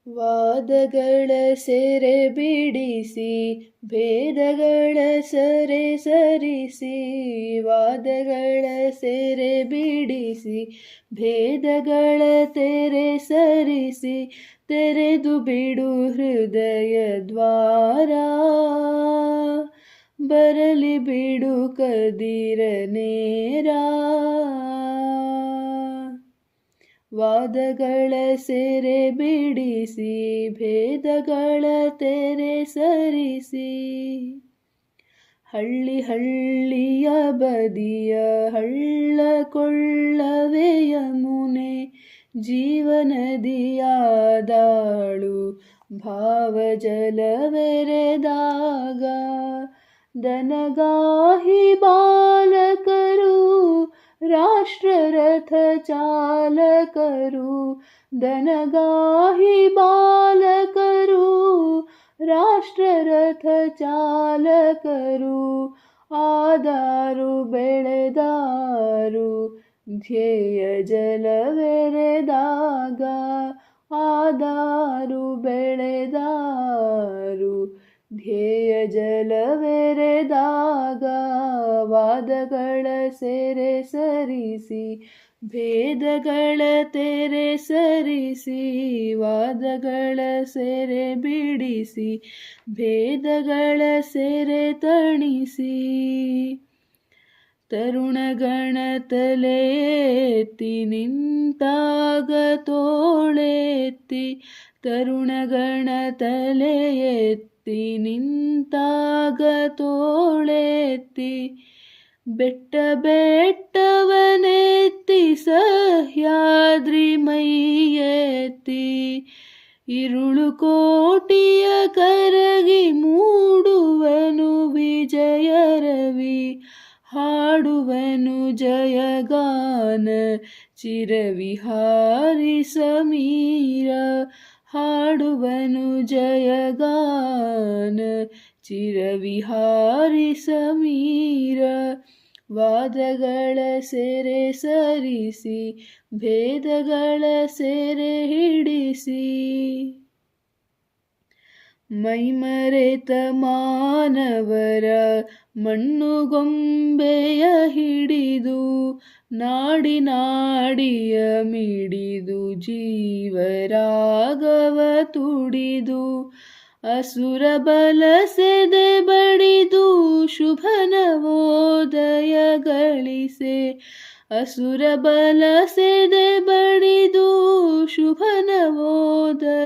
ವಾದಗಳ ಸೆರೆ ಬಿಡಿಸಿ ಭೇದಗಳ ಸರೆ ಸರಿಸಿ, ವಾದಗಳ ಸೆರೆ ಬಿಡಿಸಿ ಭೇದಗಳ ತೆರೆ ಸರಿಸಿ, ತೆರೆದು ಬಿಡು ಹೃದಯ ದ್ವಾರ, ಬರಲಿ ಬಿಡು ಕದಿರ ನೇರ. ವಾದಗಳ ಸೆರೆ ಬಿಡಿಸಿ ಭೇದಗಳ ತೆರೆ ಸರಿಸಿ, ಹಳ್ಳಿ ಹಳ್ಳಿಯ ಬದಿಯ ಹಳ್ಳ ಕೊಳ್ಳವೇ ಯಮುನೆ, ಜೀವನದಿಯಾದಾಳು ಭಾವಜಲವೆರೆದಾಗ. ದನಗಾಹಿ ಬಾಲಕರು ರಾಷ್ಟ್ರರಥ ಚಾಲಕರು, ದನಗಾಹಿ ಬಾಲಕರು ರಾಷ್ಟ್ರರಥ ಚಾಲಕರು, ಆದಾರು ಬೆಳೆದಾರು ಧ್ಯೇಯ ಜಲವೆರೆದಾಗ. ಆದಾರು ಬೆಳೆದಾರು ಧ್ಯೇಯ ಜಲವೆರೆದಾಗ, ವಾದಗಳ ಸೆರೆ ಸರಿಸಿ ಭೇದಗಳ ತೆರೆ ಸರಿಸಿ, ವಾದಗಳ ಸೆರೆ ಬಿಡಿಸಿ ಭೇದಗಳ ಸೆರೆ ತಣಿಸಿ. ತರುಣಗಣ ತಲೆ ಎತ್ತಿ ನಿಂತಾಗ ತೋಳೆತ್ತಿ, ತರುಣಗಣ ತಲೆ ಎತ್ತಿ ನಿಂತಾಗ ತೋಳೆತ್ತಿ, ಬೆಟ್ಟ ಬೆಟ್ಟವನೆತ್ತಿ ಸಹ್ಯಾದ್ರಿ ಮೈಯೆತ್ತಿ, ಇರುಳು ಕೋಟಿಯ ಕರಗಿ ಮೂಡುವನು ವಿಜಯ ರವಿ, ಹಾಡುವನು ಜಯಗಾನ ಚಿರವಿಹಾರಿ ಸಮೀರ, ಹಾಡುವನು ಜಯಗಾನ ಚಿರವಿಹಾರಿ ಸಮೀರ. ವಾದಗಳ ಸೆರೆ ಸರಿಸಿ ಭೇದಗಳ ಸೆರೆ ಹಿಡಿಸಿ, ಮೈಮರೆತ ಮಾನವರ ಮಣ್ಣುಗೊಂಬೆಯ ಹಿಡಿದು, ನಾಡಿ ನಾಡಿಯ ಮಿಡಿದು ಜೀವರಾಗವ ತುಡಿದು, ಅಸುರ ಬಲ ಸೆದೆ ಬಡಿದು ಶುಭ ನವೋದಯ ಗಳಿಸೆ, ಅಸುರ ಬಲ ಸೆದೆ ಬಡಿದು ಶುಭ ನವೋದಯ